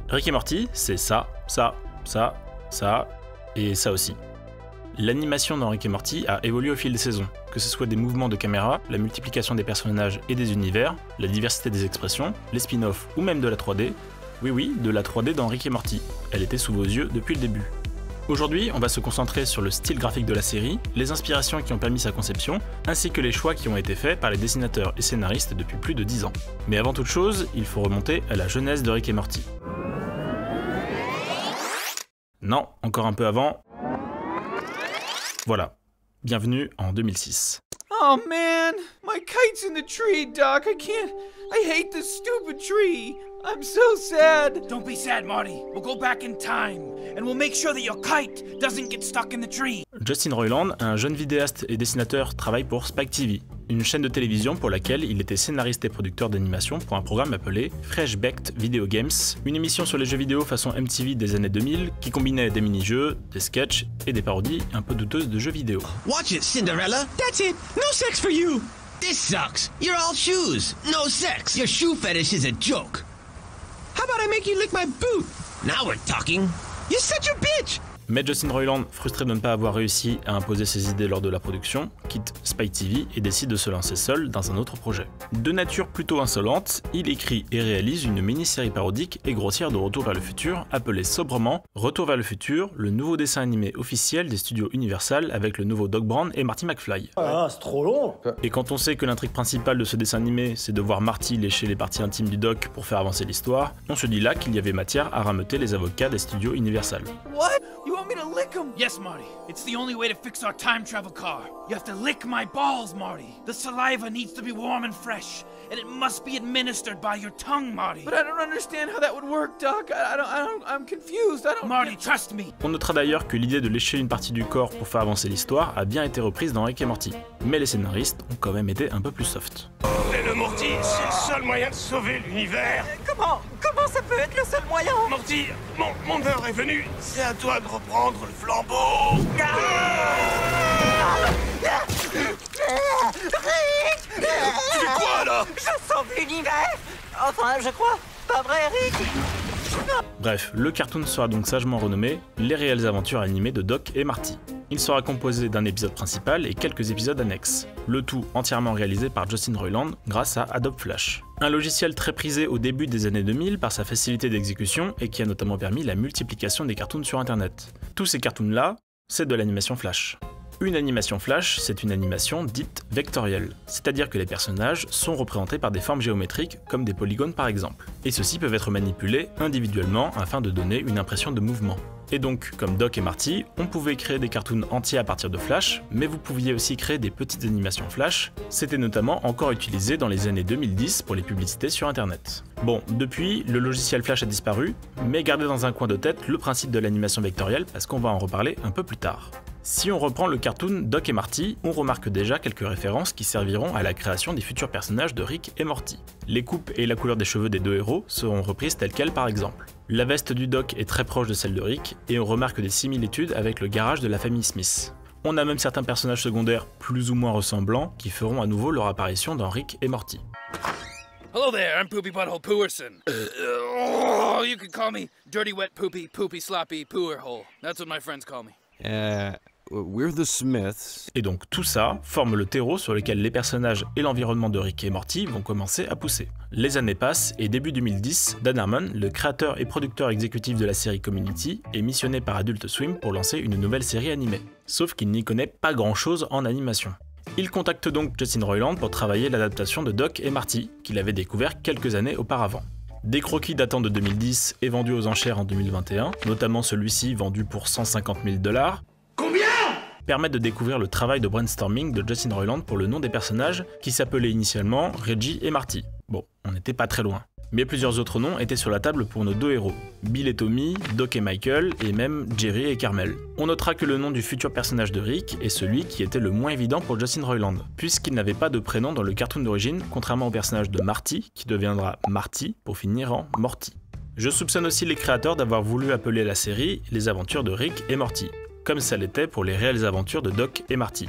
Rick et Morty, c'est ça, et ça aussi. L'animation dans Rick et Morty a évolué au fil des saisons, que ce soit des mouvements de caméra, la multiplication des personnages et des univers, la diversité des expressions, les spin-offs ou même de la 3D. Oui, de la 3D dans Rick et Morty. Elle était sous vos yeux depuis le début. Aujourd'hui, on va se concentrer sur le style graphique de la série, les inspirations qui ont permis sa conception, ainsi que les choix qui ont été faits par les dessinateurs et scénaristes depuis plus de 10 ans. Mais avant toute chose, il faut remonter à la genèse de Rick et Morty. Non, encore un peu avant. Voilà. Bienvenue en 2006. Oh man, my kite's in the tree, Doc. I hate this stupid tree. I'm so sad. Don't be sad, Marty. We'll go back in time, and we'll make sure that your kite doesn't get stuck in the tree. Justin Roiland, un jeune vidéaste et dessinateur, travaille pour Spike TV, une chaîne de télévision pour laquelle il était scénariste et producteur d'animation pour un programme appelé Fresh Baked Video Games, une émission sur les jeux vidéo façon MTV des années 2000 qui combinait des mini-jeux, des sketchs et des parodies un peu douteuses de jeux vidéo. Watch it, Cinderella. That's it. No sex for you. This sucks. You're all shoes. No sex. Your shoe fetish is a joke. How about I make you lick my boot? Now we're talking. You're such a bitch. Mais Justin Roiland, frustré de ne pas avoir réussi à imposer ses idées lors de la production, quitte Spike TV et décide de se lancer seul dans un autre projet. De nature plutôt insolente, il écrit et réalise une mini-série parodique et grossière de Retour vers le futur, appelée sobrement Retour vers le futur, le nouveau dessin animé officiel des studios Universal avec le nouveau Doc Brown et Marty McFly. Ah, c'est trop long. Et quand on sait que l'intrigue principale de ce dessin animé, c'est de voir Marty lécher les parties intimes du Doc pour faire avancer l'histoire, on se dit là qu'il y avait matière à rameuter les avocats des studios Universal. What? You want me to lick him? Yes, Marty. It's the only way to fix our time travel car. You have to lick my balls, Marty. The saliva needs to be warm and fresh, and it must be administered by your tongue, Marty. But I don't understand how that would work, Doc. I'm confused. I don't. Marty, trust me. On notera d'ailleurs que l'idée de lécher une partie du corps pour faire avancer l'histoire a bien été reprise dans Rick et Morty, mais les scénaristes ont quand même été un peu plus soft. Mais le Morty, c'est le seul moyen de sauver l'univers. Comment ça peut être le seul moyen? Morty, mon heure est venue. C'est à toi de reprendre le flambeau. Rick! Tu fais quoi là? Je sauve l'univers! Enfin, je crois. Pas vrai, Rick? Bref, le cartoon sera donc sagement renommé Les réelles aventures animées de Doc et Marty. Il sera composé d'un épisode principal et quelques épisodes annexes, le tout entièrement réalisé par Justin Roiland grâce à Adobe Flash. Un logiciel très prisé au début des années 2000 par sa facilité d'exécution et qui a notamment permis la multiplication des cartoons sur internet. Tous ces cartoons-là, c'est de l'animation Flash. Une animation Flash, c'est une animation dite vectorielle, c'est-à-dire que les personnages sont représentés par des formes géométriques comme des polygones par exemple, et ceux-ci peuvent être manipulés individuellement afin de donner une impression de mouvement. Et donc, comme Doc et Marty, on pouvait créer des cartoons entiers à partir de Flash, mais vous pouviez aussi créer des petites animations Flash, c'était notamment encore utilisé dans les années 2010 pour les publicités sur internet. Bon, depuis, le logiciel Flash a disparu, mais gardez dans un coin de tête le principe de l'animation vectorielle parce qu'on va en reparler un peu plus tard. Si on reprend le cartoon Doc et Marty, on remarque déjà quelques références qui serviront à la création des futurs personnages de Rick et Morty. Les coupes et la couleur des cheveux des deux héros seront reprises telles quelles par exemple. La veste du Doc est très proche de celle de Rick, et on remarque des similitudes avec le garage de la famille Smith. On a même certains personnages secondaires plus ou moins ressemblants qui feront à nouveau leur apparition dans Rick et Morty. Hello there, I'm Poopy Butthole Pooerson. You can call me Dirty Wet Poopy, Poopy Sloppy Pooerhole. That's what my friends call me. We're the Smiths. Et donc tout ça forme le terreau sur lequel les personnages et l'environnement de Rick et Morty vont commencer à pousser. Les années passent et début 2010, Dan Harmon, le créateur et producteur exécutif de la série Community, est missionné par Adult Swim pour lancer une nouvelle série animée. Sauf qu'il n'y connaît pas grand chose en animation. Il contacte donc Justin Roiland pour travailler l'adaptation de Doc et Marty, qu'il avait découvert quelques années auparavant. Des croquis datant de 2010 et vendus aux enchères en 2021, notamment celui-ci vendu pour 150 000 $. Combien? Permettent de découvrir le travail de brainstorming de Justin Roiland pour le nom des personnages qui s'appelaient initialement Reggie et Marty. Bon, on n'était pas très loin. Mais plusieurs autres noms étaient sur la table pour nos deux héros, Bill et Tommy, Doc et Michael, et même Jerry et Carmel. On notera que le nom du futur personnage de Rick est celui qui était le moins évident pour Justin Roiland, puisqu'il n'avait pas de prénom dans le cartoon d'origine, contrairement au personnage de Marty, qui deviendra Marty pour finir en Morty. Je soupçonne aussi les créateurs d'avoir voulu appeler la série Les aventures de Rick et Morty, comme ça l'était pour les réelles aventures de Doc et Marty.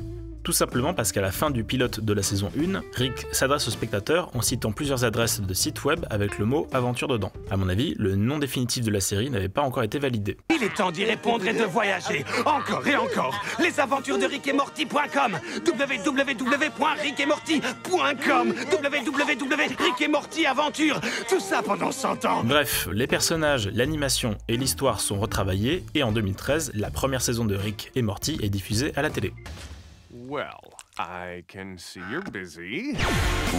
Tout simplement parce qu'à la fin du pilote de la saison 1, Rick s'adresse au spectateur en citant plusieurs adresses de sites web avec le mot aventure dedans. À mon avis, le nom définitif de la série n'avait pas encore été validé. Il est temps d'y répondre et de voyager, encore et encore. Les aventures de Rick et Morty.com, www.ricketmorty.com, www.Rick et Morty Aventure, tout ça pendant 100 ans. Bref, les personnages, l'animation et l'histoire sont retravaillés et en 2013, la première saison de Rick et Morty est diffusée à la télé. Well, I can see you're busy.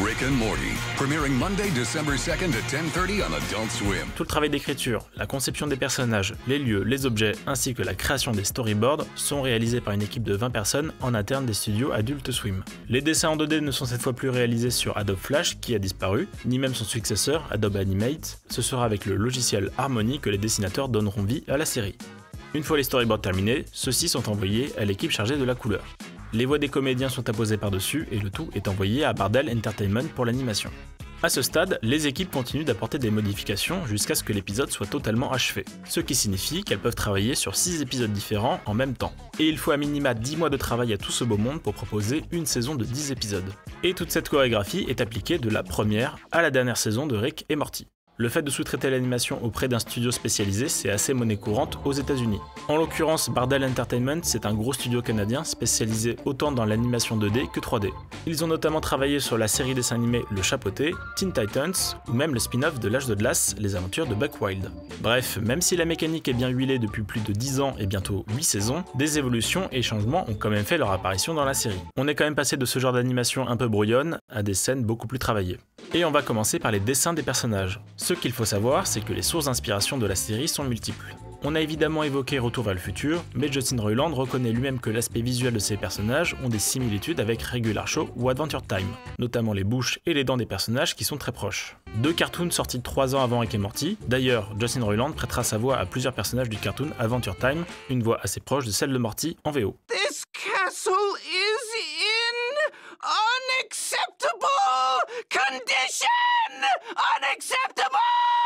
Rick and Morty, premiering Monday, December 2nd at 10:30 on Adult Swim. Tout le travail d'écriture, la conception des personnages, les lieux, les objets, ainsi que la création des storyboards sont réalisés par une équipe de 20 personnes en interne des studios Adult Swim. Les dessins en 2D ne sont cette fois plus réalisés sur Adobe Flash, qui a disparu, ni même son successeur, Adobe Animate. Ce sera avec le logiciel Harmony que les dessinateurs donneront vie à la série. Une fois les storyboards terminés, ceux-ci sont envoyés à l'équipe chargée de la couleur. Les voix des comédiens sont apposées par-dessus et le tout est envoyé à Bardell Entertainment pour l'animation. A ce stade, les équipes continuent d'apporter des modifications jusqu'à ce que l'épisode soit totalement achevé, ce qui signifie qu'elles peuvent travailler sur 6 épisodes différents en même temps. Et il faut à minima 10 mois de travail à tout ce beau monde pour proposer une saison de 10 épisodes. Et toute cette chorégraphie est appliquée de la première à la dernière saison de Rick et Morty. Le fait de sous-traiter l'animation auprès d'un studio spécialisé, c'est assez monnaie courante aux États-Unis. En l'occurrence, Bardell Entertainment, c'est un gros studio canadien spécialisé autant dans l'animation 2D que 3D. Ils ont notamment travaillé sur la série dessin animé Le Chapeauté, Teen Titans, ou même le spin-off de l'âge de glace, Les aventures de Buck Wild. Bref, même si la mécanique est bien huilée depuis plus de 10 ans et bientôt 8 saisons, des évolutions et changements ont quand même fait leur apparition dans la série. On est quand même passé de ce genre d'animation un peu brouillonne à des scènes beaucoup plus travaillées. Et on va commencer par les dessins des personnages. Ce qu'il faut savoir, c'est que les sources d'inspiration de la série sont multiples. On a évidemment évoqué Retour vers le futur, mais Justin Roiland reconnaît lui-même que l'aspect visuel de ces personnages ont des similitudes avec Regular Show ou Adventure Time, notamment les bouches et les dents des personnages qui sont très proches. Deux cartoons sortis 3 ans avant Rick et Morty, d'ailleurs Justin Roiland prêtera sa voix à plusieurs personnages du cartoon Adventure Time, une voix assez proche de celle de Morty en VO. This castle is in unacceptable condition! Unacceptable!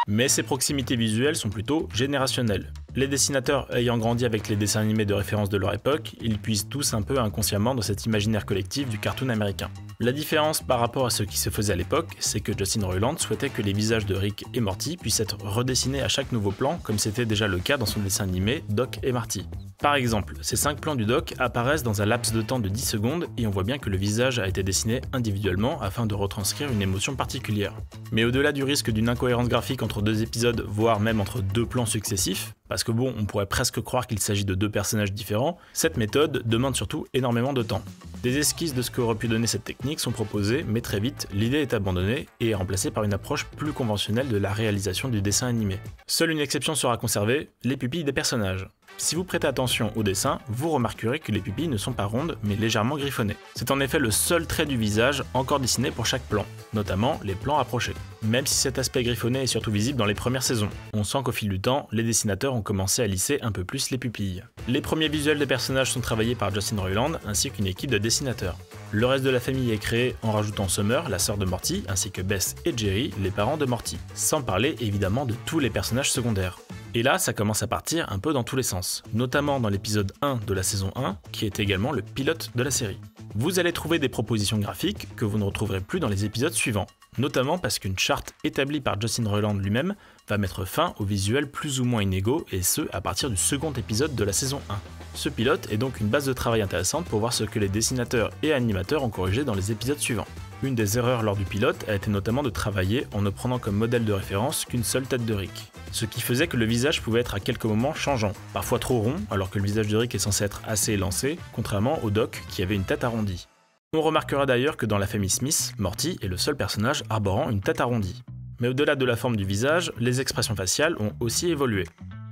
Mais ces proximités visuelles sont plutôt générationnelles. Les dessinateurs ayant grandi avec les dessins animés de référence de leur époque, ils puisent tous un peu inconsciemment dans cet imaginaire collectif du cartoon américain. La différence par rapport à ce qui se faisait à l'époque, c'est que Justin Roiland souhaitait que les visages de Rick et Morty puissent être redessinés à chaque nouveau plan, comme c'était déjà le cas dans son dessin animé Doc et Marty. Par exemple, ces 5 plans du Doc apparaissent dans un laps de temps de 10 secondes et on voit bien que le visage a été dessiné individuellement afin de retranscrire une émotion particulière. Mais au-delà du risque d'une incohérence graphique entre 2 épisodes, voire même entre 2 plans successifs, parce que bon, on pourrait presque croire qu'il s'agit de 2 personnages différents, cette méthode demande surtout énormément de temps. Des esquisses de ce qu'aurait pu donner cette technique sont proposées, mais très vite, l'idée est abandonnée et est remplacée par une approche plus conventionnelle de la réalisation du dessin animé. Seule une exception sera conservée, les pupilles des personnages. Si vous prêtez attention au dessin, vous remarquerez que les pupilles ne sont pas rondes mais légèrement griffonnées. C'est en effet le seul trait du visage encore dessiné pour chaque plan, notamment les plans rapprochés. Même si cet aspect griffonné est surtout visible dans les premières saisons, on sent qu'au fil du temps, les dessinateurs ont commencé à lisser un peu plus les pupilles. Les premiers visuels des personnages sont travaillés par Justin Roiland ainsi qu'une équipe de dessinateurs. Le reste de la famille est créé en rajoutant Summer, la sœur de Morty, ainsi que Beth et Jerry, les parents de Morty, sans parler évidemment de tous les personnages secondaires. Et là, ça commence à partir un peu dans tous les sens, notamment dans l'épisode 1 de la saison 1, qui est également le pilote de la série. Vous allez trouver des propositions graphiques que vous ne retrouverez plus dans les épisodes suivants, notamment parce qu'une charte établie par Justin Roiland lui-même va mettre fin aux visuels plus ou moins inégaux, et ce, à partir du second épisode de la saison 1. Ce pilote est donc une base de travail intéressante pour voir ce que les dessinateurs et animateurs ont corrigé dans les épisodes suivants. Une des erreurs lors du pilote a été notamment de travailler en ne prenant comme modèle de référence qu'une seule tête de Rick, ce qui faisait que le visage pouvait être à quelques moments changeant, parfois trop rond alors que le visage de Rick est censé être assez élancé, contrairement au Doc qui avait une tête arrondie. On remarquera d'ailleurs que dans la famille Smith, Morty est le seul personnage arborant une tête arrondie. Mais au-delà de la forme du visage, les expressions faciales ont aussi évolué.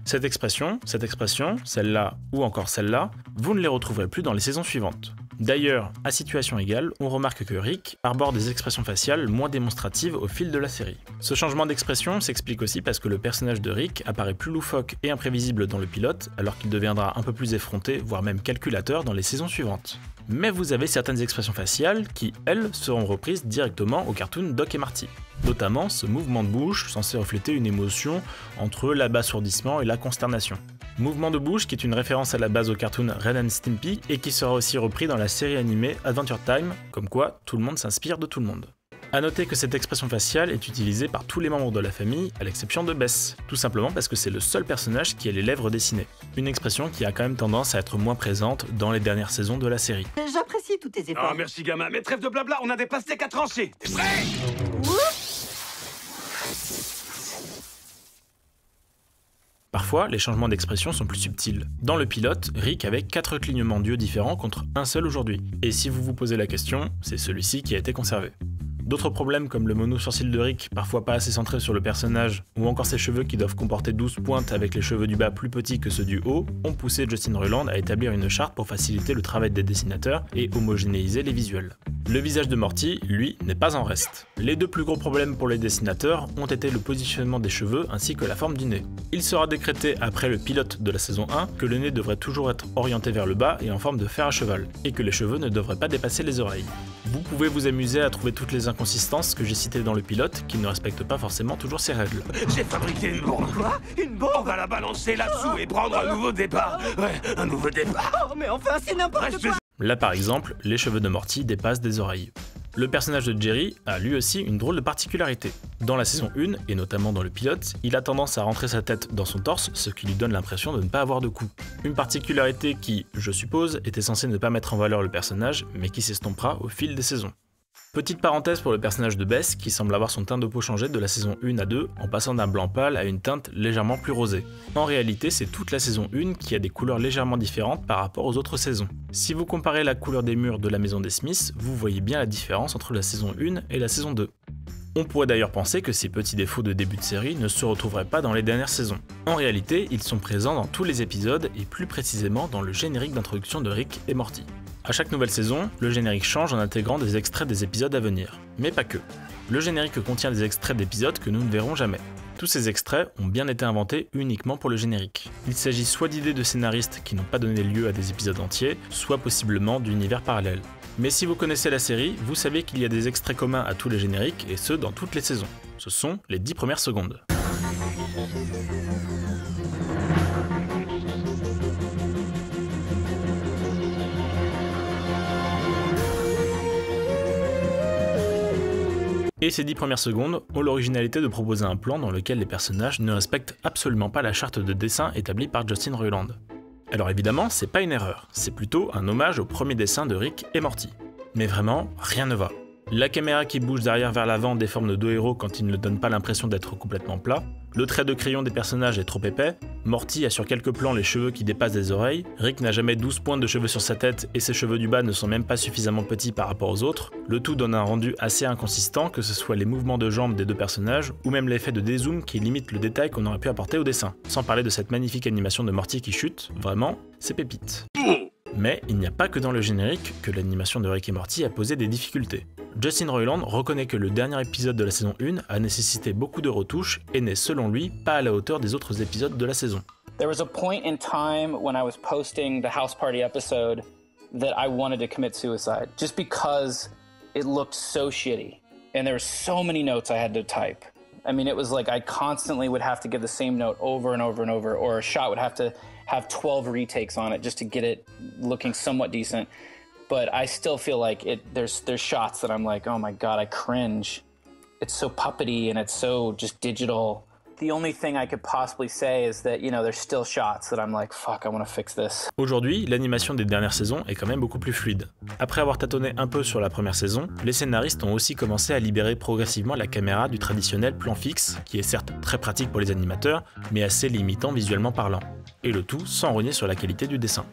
Cette expression, celle-là ou encore celle-là, vous ne les retrouverez plus dans les saisons suivantes. D'ailleurs, à situation égale, on remarque que Rick arbore des expressions faciales moins démonstratives au fil de la série. Ce changement d'expression s'explique aussi parce que le personnage de Rick apparaît plus loufoque et imprévisible dans le pilote, alors qu'il deviendra un peu plus effronté, voire même calculateur dans les saisons suivantes. Mais vous avez certaines expressions faciales qui, elles, seront reprises directement au cartoon Doc et Marty. Notamment ce mouvement de bouche censé refléter une émotion entre l'abasourdissement et la consternation. Mouvement de bouche qui est une référence à la base au cartoon Ren and Stimpy et qui sera aussi repris dans la série animée Adventure Time, comme quoi tout le monde s'inspire de tout le monde. A noter que cette expression faciale est utilisée par tous les membres de la famille, à l'exception de Bess, tout simplement parce que c'est le seul personnage qui a les lèvres dessinées. Une expression qui a quand même tendance à être moins présente dans les dernières saisons de la série. J'apprécie tous tes efforts. Ah, merci gamin, mais trêve de blabla, on a des pastèques à trancher. T'es prêt? Parfois, les changements d'expression sont plus subtils. Dans le pilote, Rick avait 4 clignements d'yeux différents contre un seul aujourd'hui. Et si vous vous posez la question, c'est celui-ci qui a été conservé. D'autres problèmes comme le mono-sourcil de Rick, parfois pas assez centré sur le personnage, ou encore ses cheveux qui doivent comporter 12 pointes avec les cheveux du bas plus petits que ceux du haut, ont poussé Justin Roiland à établir une charte pour faciliter le travail des dessinateurs et homogénéiser les visuels. Le visage de Morty, lui, n'est pas en reste. Les deux plus gros problèmes pour les dessinateurs ont été le positionnement des cheveux ainsi que la forme du nez. Il sera décrété après le pilote de la saison 1 que le nez devrait toujours être orienté vers le bas et en forme de fer à cheval, et que les cheveux ne devraient pas dépasser les oreilles. Vous pouvez vous amuser à trouver toutes les inconsistances que j'ai citées dans le pilote qui ne respectent pas forcément toujours ces règles. J'ai fabriqué une bombe. Quoi? Une bombe? On va la balancer là-dessous et prendre un nouveau départ. Ouais, un nouveau départ. Oh, mais enfin, c'est n'importe quoi! Là par exemple, les cheveux de Morty dépassent des oreilles. Le personnage de Jerry a lui aussi une drôle de particularité. Dans la saison 1, et notamment dans le pilote, il a tendance à rentrer sa tête dans son torse, ce qui lui donne l'impression de ne pas avoir de cou. Une particularité qui, je suppose, était censée ne pas mettre en valeur le personnage, mais qui s'estompera au fil des saisons. Petite parenthèse pour le personnage de Bess, qui semble avoir son teint de peau changé de la saison 1 à 2, en passant d'un blanc pâle à une teinte légèrement plus rosée. En réalité, c'est toute la saison 1 qui a des couleurs légèrement différentes par rapport aux autres saisons. Si vous comparez la couleur des murs de la maison des Smiths, vous voyez bien la différence entre la saison 1 et la saison 2. On pourrait d'ailleurs penser que ces petits défauts de début de série ne se retrouveraient pas dans les dernières saisons. En réalité, ils sont présents dans tous les épisodes et plus précisément dans le générique d'introduction de Rick et Morty. À chaque nouvelle saison, le générique change en intégrant des extraits des épisodes à venir. Mais pas que. Le générique contient des extraits d'épisodes que nous ne verrons jamais. Tous ces extraits ont bien été inventés uniquement pour le générique. Il s'agit soit d'idées de scénaristes qui n'ont pas donné lieu à des épisodes entiers, soit possiblement d'univers parallèles. Mais si vous connaissez la série, vous savez qu'il y a des extraits communs à tous les génériques, et ce dans toutes les saisons. Ce sont les 10 premières secondes. Et ces 10 premières secondes ont l'originalité de proposer un plan dans lequel les personnages ne respectent absolument pas la charte de dessin établie par Justin Roiland. Alors évidemment, c'est pas une erreur, c'est plutôt un hommage au premier dessin de Rick et Morty. Mais vraiment, rien ne va. La caméra qui bouge d'arrière vers l'avant déforme nos deux héros quand ils ne donnent pas l'impression d'être complètement plats, le trait de crayon des personnages est trop épais, Morty a sur quelques plans les cheveux qui dépassent des oreilles, Rick n'a jamais 12 pointes de cheveux sur sa tête et ses cheveux du bas ne sont même pas suffisamment petits par rapport aux autres, le tout donne un rendu assez inconsistant, que ce soit les mouvements de jambes des deux personnages ou même l'effet de dézoom qui limite le détail qu'on aurait pu apporter au dessin. Sans parler de cette magnifique animation de Morty qui chute, vraiment, c'est pépite. Mais il n'y a pas que dans le générique que l'animation de Rick et Morty a posé des difficultés. Justin Roiland reconnaît que le dernier épisode de la saison 1 a nécessité beaucoup de retouches et n'est selon lui pas à la hauteur des autres épisodes de la saison. There was a point in time when I was posting the house party episode that I wanted to commit suicide just because it looked so shitty and there were so many notes I had to type. I mean, it was like I constantly would have to give the same note over and over and over, or a shot would have to have 12 retakes on it just to get it looking somewhat decent. But I still feel like there's shots that I'm like, oh my god, I cringe. It's so puppety and it's so just digital. The only thing I could possibly say is that, you know, there's still shots that I'm like, fuck, I want to fix this. Aujourd'hui, l'animation des dernières saisons est quand même beaucoup plus fluide. Après avoir tâtonné un peu sur la première saison, les scénaristes ont aussi commencé à libérer progressivement la caméra du traditionnel plan fixe, qui est certes très pratique pour les animateurs, mais assez limitant visuellement parlant. Et le tout sans rogner sur la qualité du dessin.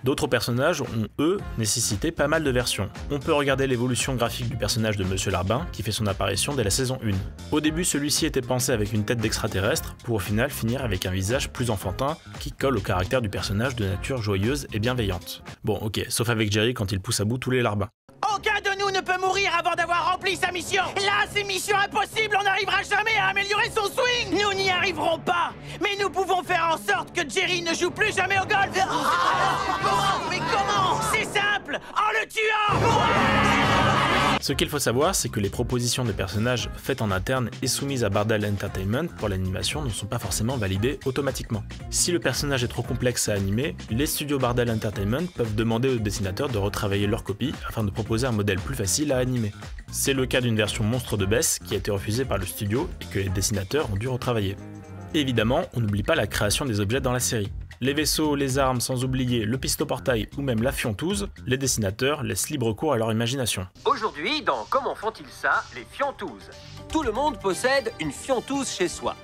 D'autres personnages ont, eux, nécessité pas mal de versions. On peut regarder l'évolution graphique du personnage de Monsieur Larbin, qui fait son apparition dès la saison 1. Au début, celui-ci était pensé avec une tête d'extraterrestre, pour au final finir avec un visage plus enfantin, qui colle au caractère du personnage de nature joyeuse et bienveillante. Bon, ok, sauf avec Jerry quand il pousse à bout tous les larbins. Aucun de nous ne peut mourir avant d'avoir rempli sa mission. Là, c'est mission impossible, on n'arrivera jamais à améliorer son swing. Nous n'y arriverons pas, mais nous pouvons faire en sorte que Jerry ne joue plus jamais au golf. Comment? Mais comment? C'est simple, en le tuant. Ce qu'il faut savoir, c'est que les propositions de personnages faites en interne et soumises à Bardel Entertainment pour l'animation ne sont pas forcément validées automatiquement. Si le personnage est trop complexe à animer, les studios Bardel Entertainment peuvent demander aux dessinateurs de retravailler leur copie afin de proposer un modèle plus facile à animer. C'est le cas d'une version monstre de Bess qui a été refusée par le studio et que les dessinateurs ont dû retravailler. Évidemment, on n'oublie pas la création des objets dans la série. Les vaisseaux, les armes, sans oublier le pistoportail ou même la fiontouse, les dessinateurs laissent libre cours à leur imagination. Aujourd'hui, dans Comment font-ils ça, les fiontouses. Tout le monde possède une fiontouse chez soi.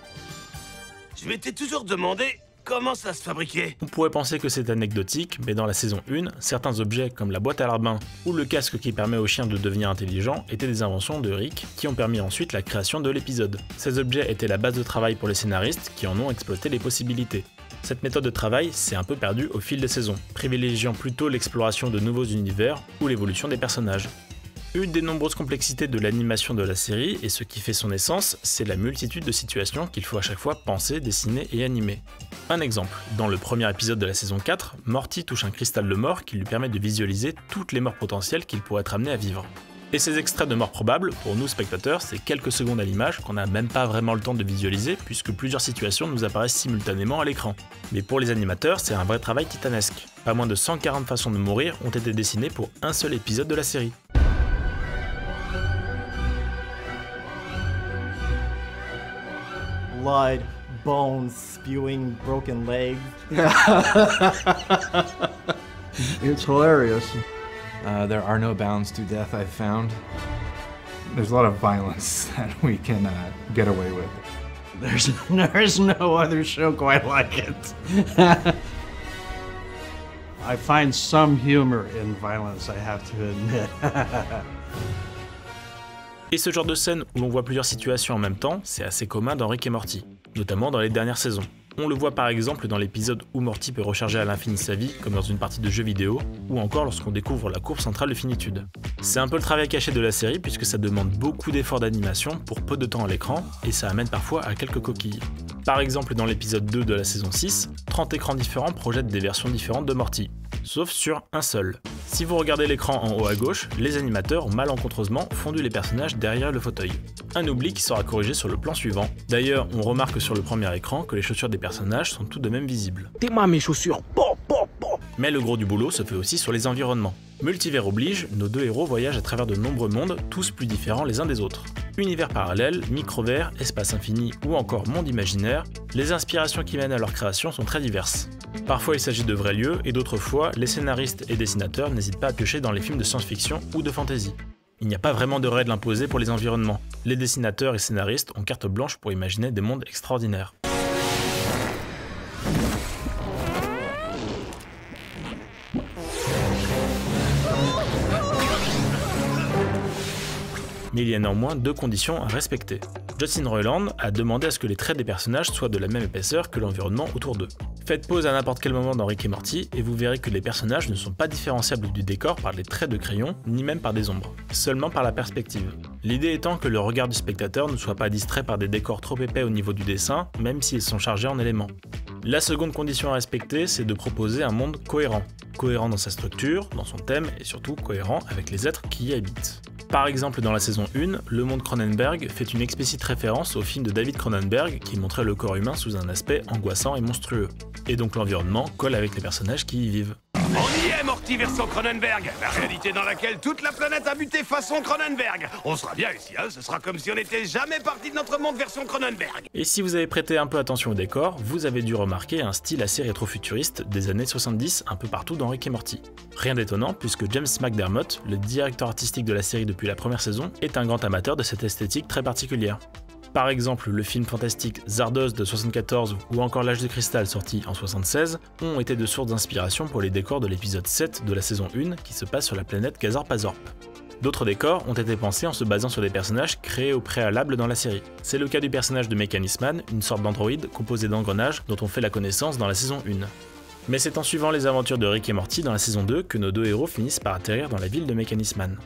Je m'étais toujours demandé comment ça se fabriquait. On pourrait penser que c'est anecdotique, mais dans la saison 1, certains objets comme la boîte à larbin ou le casque qui permet aux chiens de devenir intelligents étaient des inventions de Rick qui ont permis ensuite la création de l'épisode. Ces objets étaient la base de travail pour les scénaristes qui en ont exploité les possibilités. Cette méthode de travail s'est un peu perdue au fil des saisons, privilégiant plutôt l'exploration de nouveaux univers ou l'évolution des personnages. Une des nombreuses complexités de l'animation de la série, et ce qui fait son essence, c'est la multitude de situations qu'il faut à chaque fois penser, dessiner et animer. Un exemple, dans le premier épisode de la saison 4, Morty touche un cristal de mort qui lui permet de visualiser toutes les morts potentielles qu'il pourrait être amené à vivre. Et ces extraits de morts probables, pour nous spectateurs, c'est quelques secondes à l'image qu'on n'a même pas vraiment le temps de visualiser puisque plusieurs situations nous apparaissent simultanément à l'écran. Mais pour les animateurs, c'est un vrai travail titanesque. Pas moins de 140 façons de mourir ont été dessinées pour un seul épisode de la série. Blood, bones, spewing, broken legs. It's hilarious. There are no bounds to death, I've found. There's a lot of violence that we can get away with. There's no other show quite like it. I find some humor in violence, I have to admit. Et ce genre de scène où l'on voit plusieurs situations en même temps, c'est assez commun dans Rick et Morty, notamment dans les dernières saisons. On le voit par exemple dans l'épisode où Morty peut recharger à l'infini sa vie, comme dans une partie de jeu vidéo, ou encore lorsqu'on découvre la courbe centrale de finitude. C'est un peu le travail caché de la série puisque ça demande beaucoup d'efforts d'animation pour peu de temps à l'écran, et ça amène parfois à quelques coquilles. Par exemple dans l'épisode 2 de la saison 6, 30 écrans différents projettent des versions différentes de Morty, sauf sur un seul. Si vous regardez l'écran en haut à gauche, les animateurs ont malencontreusement fondu les personnages derrière le fauteuil. Un oubli qui sera corrigé sur le plan suivant. D'ailleurs, on remarque sur le premier écran que les chaussures des personnages sont tout de même visibles. T'es moi mes chaussures. Mais le gros du boulot se fait aussi sur les environnements. Multivers oblige, nos deux héros voyagent à travers de nombreux mondes, tous plus différents les uns des autres. Univers parallèles, microvers, espace infini ou encore monde imaginaire, les inspirations qui mènent à leur création sont très diverses. Parfois il s'agit de vrais lieux et d'autres fois, les scénaristes et dessinateurs n'hésitent pas à piocher dans les films de science-fiction ou de fantasy. Il n'y a pas vraiment de règles imposées pour les environnements. Les dessinateurs et scénaristes ont carte blanche pour imaginer des mondes extraordinaires. Mais il y a néanmoins deux conditions à respecter. Justin Roiland a demandé à ce que les traits des personnages soient de la même épaisseur que l'environnement autour d'eux. Faites pause à n'importe quel moment dans Rick et Morty et vous verrez que les personnages ne sont pas différenciables du décor par les traits de crayon, ni même par des ombres, seulement par la perspective. L'idée étant que le regard du spectateur ne soit pas distrait par des décors trop épais au niveau du dessin, même s'ils sont chargés en éléments. La seconde condition à respecter, c'est de proposer un monde cohérent. Cohérent dans sa structure, dans son thème et surtout cohérent avec les êtres qui y habitent. Par exemple, dans la saison 1, le monde Cronenberg fait une explicite référence au film de David Cronenberg qui montrait le corps humain sous un aspect angoissant et monstrueux. Et donc l'environnement colle avec les personnages qui y vivent. On y est, Morty version Cronenberg, la réalité dans laquelle toute la planète a muté façon Cronenberg. On sera bien ici, hein, ce sera comme si on n'était jamais parti de notre monde version Cronenberg. Et si vous avez prêté un peu attention au décor, vous avez dû remarquer un style assez rétro-futuriste des années 70 un peu partout dans Rick et Morty. Rien d'étonnant puisque James McDermott, le directeur artistique de la série depuis la première saison, est un grand amateur de cette esthétique très particulière. Par exemple, le film fantastique Zardoz de 1974 ou encore L'Âge de Cristal sorti en 1976 ont été de sources d'inspiration pour les décors de l'épisode 7 de la saison 1 qui se passe sur la planète Gazorp-Pazorp. D'autres décors ont été pensés en se basant sur des personnages créés au préalable dans la série. C'est le cas du personnage de Mechanism Man, une sorte d'androïde composé d'engrenages dont on fait la connaissance dans la saison 1. Mais c'est en suivant les aventures de Rick et Morty dans la saison 2 que nos deux héros finissent par atterrir dans la ville de Mechanism Man.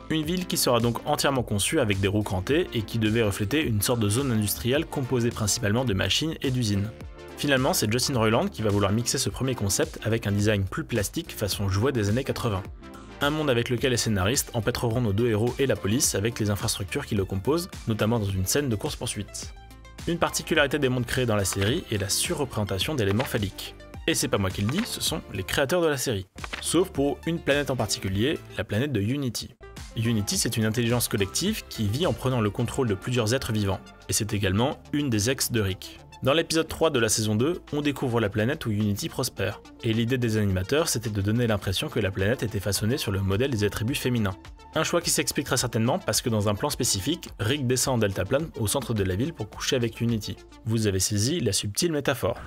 Une ville qui sera donc entièrement conçue avec des roues crantées et qui devait refléter une sorte de zone industrielle composée principalement de machines et d'usines. Finalement, c'est Justin Roiland qui va vouloir mixer ce premier concept avec un design plus plastique façon jouet des années 80. Un monde avec lequel les scénaristes empêtreront nos deux héros et la police avec les infrastructures qui le composent, notamment dans une scène de course-poursuite. Une particularité des mondes créés dans la série est la surreprésentation d'éléments phalliques. Et c'est pas moi qui le dis, ce sont les créateurs de la série. Sauf pour une planète en particulier, la planète de Unity. Unity, c'est une intelligence collective qui vit en prenant le contrôle de plusieurs êtres vivants. Et c'est également une des ex de Rick. Dans l'épisode 3 de la saison 2, on découvre la planète où Unity prospère. Et l'idée des animateurs, c'était de donner l'impression que la planète était façonnée sur le modèle des attributs féminins. Un choix qui s'explique très certainement parce que dans un plan spécifique, Rick descend en deltaplane au centre de la ville pour coucher avec Unity. Vous avez saisi la subtile métaphore.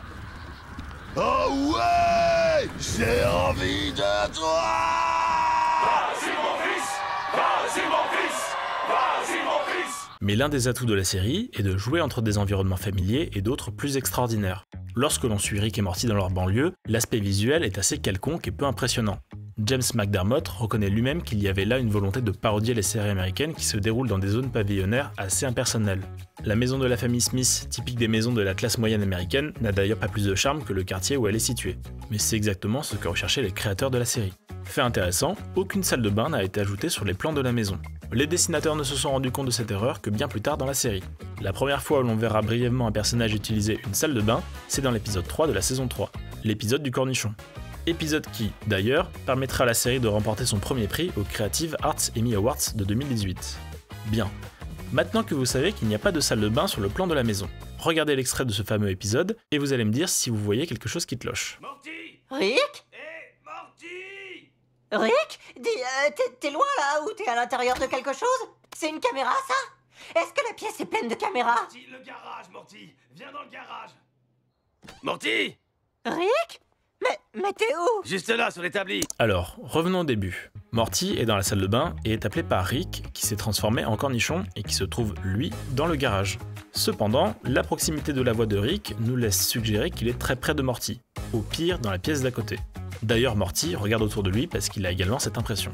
Oh ouais, j'ai envie de toi. Vas-y mon fils, vas-y mon fils, vas-y mon fils. Mais l'un des atouts de la série est de jouer entre des environnements familiers et d'autres plus extraordinaires. Lorsque l'on suit Rick et Morty dans leur banlieue, l'aspect visuel est assez quelconque et peu impressionnant. James McDermott reconnaît lui-même qu'il y avait là une volonté de parodier les séries américaines qui se déroulent dans des zones pavillonnaires assez impersonnelles. La maison de la famille Smith, typique des maisons de la classe moyenne américaine, n'a d'ailleurs pas plus de charme que le quartier où elle est située. Mais c'est exactement ce que recherchaient les créateurs de la série. Fait intéressant, aucune salle de bain n'a été ajoutée sur les plans de la maison. Les dessinateurs ne se sont rendus compte de cette erreur que bien plus tard dans la série. La première fois où l'on verra brièvement un personnage utiliser une salle de bain, c'est dans l'épisode 3 de la saison 3, l'épisode du cornichon. Épisode qui, d'ailleurs, permettra à la série de remporter son premier prix aux Creative Arts Emmy Awards de 2018. Bien. Maintenant que vous savez qu'il n'y a pas de salle de bain sur le plan de la maison, regardez l'extrait de ce fameux épisode et vous allez me dire si vous voyez quelque chose qui cloche. Rick? Rick? Dis, t'es loin là ou t'es à l'intérieur de quelque chose? C'est une caméra ça? Est-ce que la pièce est pleine de caméras? Morty, le garage, Morty. Viens dans le garage. Morty? Rick? Mais t'es où? Juste là, sur l'établi. Alors, revenons au début. Morty est dans la salle de bain et est appelé par Rick, qui s'est transformé en cornichon et qui se trouve, lui, dans le garage. Cependant, la proximité de la voix de Rick nous laisse suggérer qu'il est très près de Morty, au pire dans la pièce d'à côté. D'ailleurs, Morty regarde autour de lui parce qu'il a également cette impression.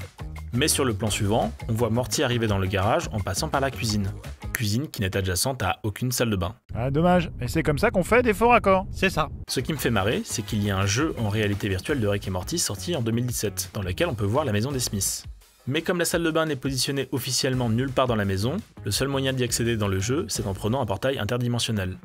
Mais sur le plan suivant, on voit Morty arriver dans le garage en passant par la cuisine. Cuisine qui n'est adjacente à aucune salle de bain. Ah dommage, mais c'est comme ça qu'on fait des faux raccords. C'est ça. Ce qui me fait marrer, c'est qu'il y a un jeu en réalité virtuelle de Rick et Morty sorti en 2017, dans lequel on peut voir la maison des Smiths. Mais comme la salle de bain n'est positionnée officiellement nulle part dans la maison, le seul moyen d'y accéder dans le jeu, c'est en prenant un portail interdimensionnel.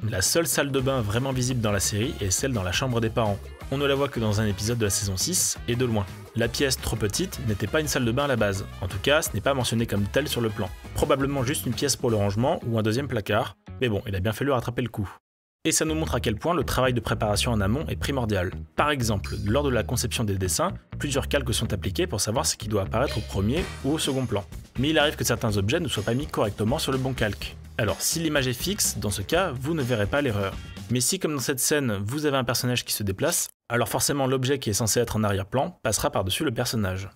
La seule salle de bain vraiment visible dans la série est celle dans la chambre des parents. On ne la voit que dans un épisode de la saison 6, et de loin. La pièce trop petite n'était pas une salle de bain à la base, en tout cas ce n'est pas mentionné comme tel sur le plan. Probablement juste une pièce pour le rangement ou un deuxième placard, mais bon, il a bien fallu rattraper le coup. Et ça nous montre à quel point le travail de préparation en amont est primordial. Par exemple, lors de la conception des dessins, plusieurs calques sont appliqués pour savoir ce qui doit apparaître au premier ou au second plan. Mais il arrive que certains objets ne soient pas mis correctement sur le bon calque. Alors si l'image est fixe, dans ce cas, vous ne verrez pas l'erreur. Mais si comme dans cette scène, vous avez un personnage qui se déplace, alors forcément l'objet qui est censé être en arrière-plan passera par-dessus le personnage.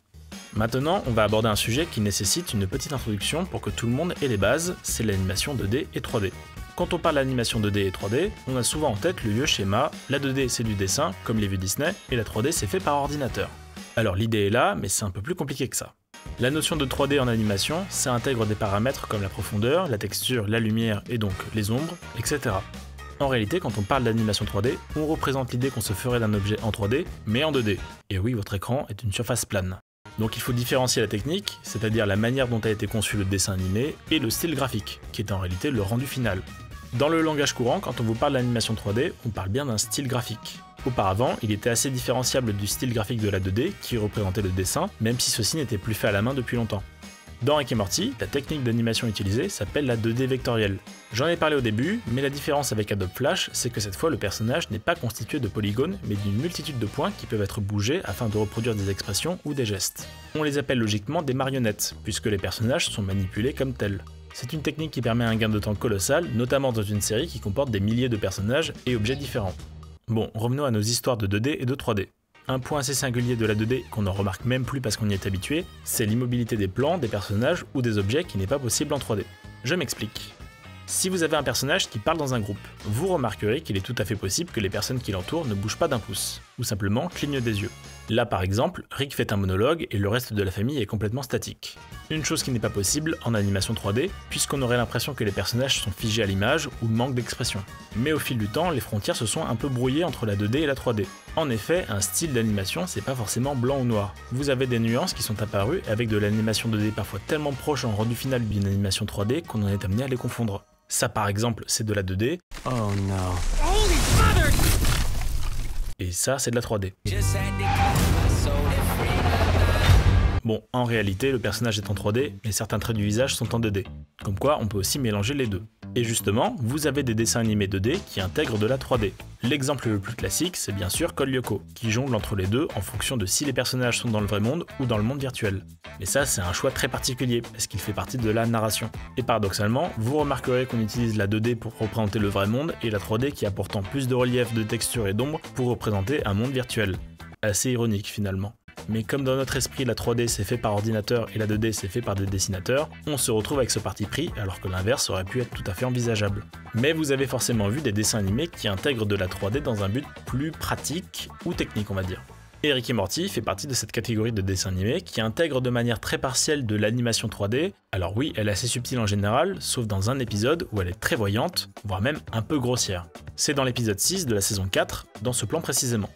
Maintenant, on va aborder un sujet qui nécessite une petite introduction pour que tout le monde ait les bases, c'est l'animation 2D et 3D. Quand on parle d'animation 2D et 3D, on a souvent en tête le vieux schéma, la 2D c'est du dessin, comme les vues Disney, et la 3D c'est fait par ordinateur. Alors l'idée est là, mais c'est un peu plus compliqué que ça. La notion de 3D en animation, ça intègre des paramètres comme la profondeur, la texture, la lumière et donc les ombres, etc. En réalité, quand on parle d'animation 3D, on représente l'idée qu'on se ferait d'un objet en 3D, mais en 2D. Et oui, votre écran est une surface plane. Donc il faut différencier la technique, c'est-à-dire la manière dont a été conçu le dessin animé, et le style graphique, qui est en réalité le rendu final. Dans le langage courant, quand on vous parle d'animation 3D, on parle bien d'un style graphique. Auparavant, il était assez différenciable du style graphique de la 2D, qui représentait le dessin, même si ceci n'était plus fait à la main depuis longtemps. Dans Rick et Morty, la technique d'animation utilisée s'appelle la 2D vectorielle. J'en ai parlé au début, mais la différence avec Adobe Flash, c'est que cette fois le personnage n'est pas constitué de polygones, mais d'une multitude de points qui peuvent être bougés afin de reproduire des expressions ou des gestes. On les appelle logiquement des marionnettes, puisque les personnages sont manipulés comme tels. C'est une technique qui permet un gain de temps colossal, notamment dans une série qui comporte des milliers de personnages et objets différents. Bon, revenons à nos histoires de 2D et de 3D. Un point assez singulier de la 2D qu'on ne remarque même plus parce qu'on y est habitué, c'est l'immobilité des plans, des personnages ou des objets qui n'est pas possible en 3D. Je m'explique. Si vous avez un personnage qui parle dans un groupe, vous remarquerez qu'il est tout à fait possible que les personnes qui l'entourent ne bougent pas d'un pouce, ou simplement clignotent des yeux. Là par exemple, Rick fait un monologue et le reste de la famille est complètement statique. Une chose qui n'est pas possible en animation 3D, puisqu'on aurait l'impression que les personnages sont figés à l'image ou manquent d'expression. Mais au fil du temps, les frontières se sont un peu brouillées entre la 2D et la 3D. En effet, un style d'animation, c'est pas forcément blanc ou noir. Vous avez des nuances qui sont apparues avec de l'animation 2D parfois tellement proche en rendu final d'une animation 3D qu'on en est amené à les confondre. Ça par exemple, c'est de la 2D. Oh no. Et ça, c'est de la 3D. Bon, en réalité, le personnage est en 3D, mais certains traits du visage sont en 2D. Comme quoi, on peut aussi mélanger les deux. Et justement, vous avez des dessins animés 2D qui intègrent de la 3D. L'exemple le plus classique, c'est bien sûr Code Lyoko, qui jongle entre les deux en fonction de si les personnages sont dans le vrai monde ou dans le monde virtuel. Mais ça, c'est un choix très particulier, parce qu'il fait partie de la narration. Et paradoxalement, vous remarquerez qu'on utilise la 2D pour représenter le vrai monde, et la 3D qui a pourtant plus de relief, de texture et d'ombre pour représenter un monde virtuel. Assez ironique finalement. Mais comme dans notre esprit la 3D c'est fait par ordinateur et la 2D c'est fait par des dessinateurs, on se retrouve avec ce parti pris alors que l'inverse aurait pu être tout à fait envisageable. Mais vous avez forcément vu des dessins animés qui intègrent de la 3D dans un but plus pratique ou technique on va dire. Et Rick et Morty fait partie de cette catégorie de dessins animés qui intègrent de manière très partielle de l'animation 3D. Alors oui, elle est assez subtile en général, sauf dans un épisode où elle est très voyante, voire même un peu grossière. C'est dans l'épisode 6 de la saison 4, dans ce plan précisément.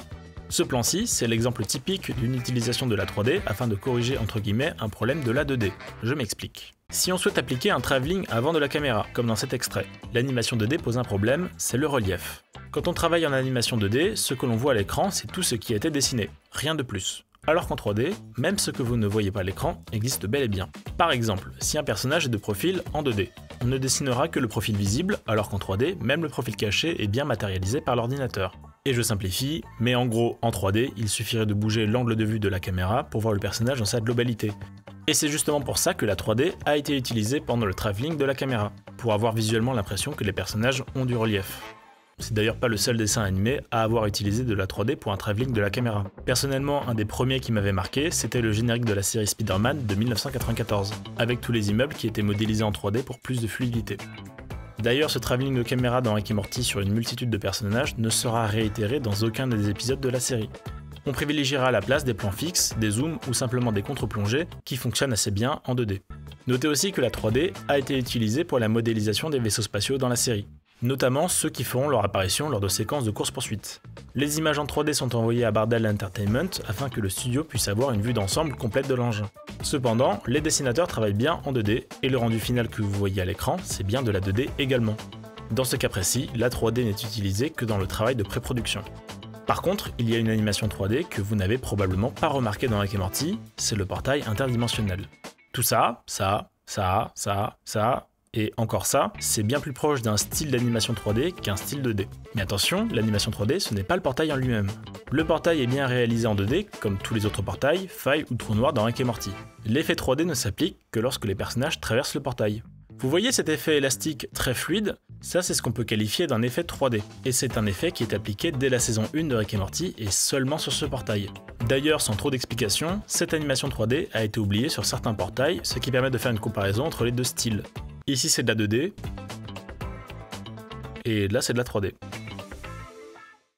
Ce plan-ci, c'est l'exemple typique d'une utilisation de la 3D afin de corriger entre guillemets un problème de la 2D. Je m'explique. Si on souhaite appliquer un travelling avant de la caméra, comme dans cet extrait, l'animation 2D pose un problème, c'est le relief. Quand on travaille en animation 2D, ce que l'on voit à l'écran, c'est tout ce qui a été dessiné, rien de plus. Alors qu'en 3D, même ce que vous ne voyez pas à l'écran existe bel et bien. Par exemple, si un personnage est de profil en 2D, on ne dessinera que le profil visible, alors qu'en 3D, même le profil caché est bien matérialisé par l'ordinateur. Et je simplifie, mais en gros, en 3D, il suffirait de bouger l'angle de vue de la caméra pour voir le personnage dans sa globalité. Et c'est justement pour ça que la 3D a été utilisée pendant le travelling de la caméra, pour avoir visuellement l'impression que les personnages ont du relief. C'est d'ailleurs pas le seul dessin animé à avoir utilisé de la 3D pour un travelling de la caméra. Personnellement, un des premiers qui m'avait marqué, c'était le générique de la série Spider-Man de 1994, avec tous les immeubles qui étaient modélisés en 3D pour plus de fluidité. D'ailleurs, ce travelling de caméra dans Rick et Morty sur une multitude de personnages ne sera réitéré dans aucun des épisodes de la série. On privilégiera à la place des plans fixes, des zooms ou simplement des contre-plongées qui fonctionnent assez bien en 2D. Notez aussi que la 3D a été utilisée pour la modélisation des vaisseaux spatiaux dans la série, notamment ceux qui feront leur apparition lors de séquences de course-poursuite. Les images en 3D sont envoyées à Bardell Entertainment afin que le studio puisse avoir une vue d'ensemble complète de l'engin. Cependant, les dessinateurs travaillent bien en 2D et le rendu final que vous voyez à l'écran, c'est bien de la 2D également. Dans ce cas précis, la 3D n'est utilisée que dans le travail de pré-production. Par contre, il y a une animation 3D que vous n'avez probablement pas remarqué dans Rick et Morty, c'est le portail interdimensionnel. Tout ça, et encore ça, c'est bien plus proche d'un style d'animation 3D qu'un style 2D. Mais attention, l'animation 3D, ce n'est pas le portail en lui-même. Le portail est bien réalisé en 2D, comme tous les autres portails, failles ou trous noirs dans Rick et Morty. L'effet 3D ne s'applique que lorsque les personnages traversent le portail. Vous voyez cet effet élastique très fluide? Ça, c'est ce qu'on peut qualifier d'un effet 3D. Et c'est un effet qui est appliqué dès la saison 1 de Rick et Morty et seulement sur ce portail. D'ailleurs, sans trop d'explications, cette animation 3D a été oubliée sur certains portails, ce qui permet de faire une comparaison entre les deux styles. Ici c'est de la 2D, et là c'est de la 3D.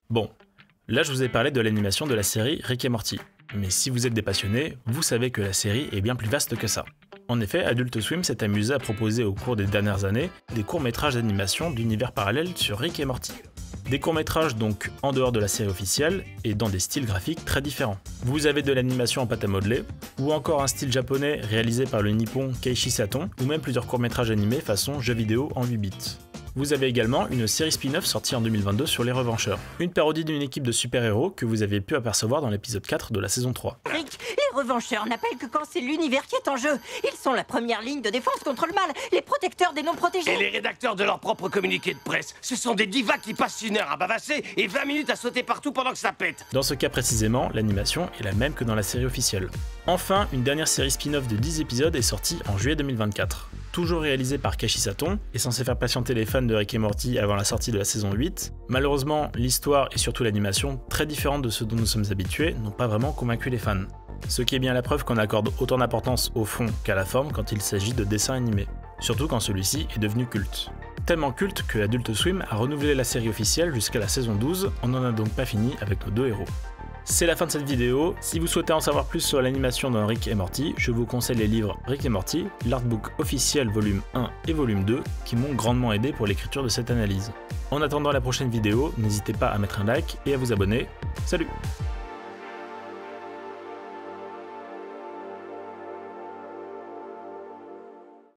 Bon, là je vous ai parlé de l'animation de la série Rick et Morty, mais si vous êtes des passionnés, vous savez que la série est bien plus vaste que ça. En effet, Adult Swim s'est amusé à proposer au cours des dernières années des courts-métrages d'animation d'univers parallèles sur Rick et Morty. Des courts-métrages donc en dehors de la série officielle et dans des styles graphiques très différents. Vous avez de l'animation en pâte à modeler, ou encore un style japonais réalisé par le nippon Keiichi Sato, ou même plusieurs courts-métrages animés façon jeux vidéo en 8 bits. Vous avez également une série spin-off sortie en 2022 sur Les Revancheurs, une parodie d'une équipe de super-héros que vous avez pu apercevoir dans l'épisode 4 de la saison 3. Rick, les Revancheurs n'appellent que quand c'est l'univers qui est en jeu. Ils sont la première ligne de défense contre le mal, les protecteurs des non-protégés. Et les rédacteurs de leur propre communiqué de presse. Ce sont des divas qui passent 1 heure à bavasser et 20 minutes à sauter partout pendant que ça pète. Dans ce cas précisément, l'animation est la même que dans la série officielle. Enfin, une dernière série spin-off de 10 épisodes est sortie en juillet 2024. Toujours réalisé par Keiichi Sato et censé faire patienter les fans de Rick et Morty avant la sortie de la saison 8, malheureusement, l'histoire et surtout l'animation, très différentes de ce dont nous sommes habitués, n'ont pas vraiment convaincu les fans. Ce qui est bien la preuve qu'on accorde autant d'importance au fond qu'à la forme quand il s'agit de dessins animés, surtout quand celui-ci est devenu culte. Tellement culte que Adult Swim a renouvelé la série officielle jusqu'à la saison 12, on n'en a donc pas fini avec nos deux héros. C'est la fin de cette vidéo. Si vous souhaitez en savoir plus sur l'animation dans Rick et Morty, je vous conseille les livres Rick et Morty, l'artbook officiel volume 1 et volume 2, qui m'ont grandement aidé pour l'écriture de cette analyse. En attendant la prochaine vidéo, n'hésitez pas à mettre un like et à vous abonner. Salut!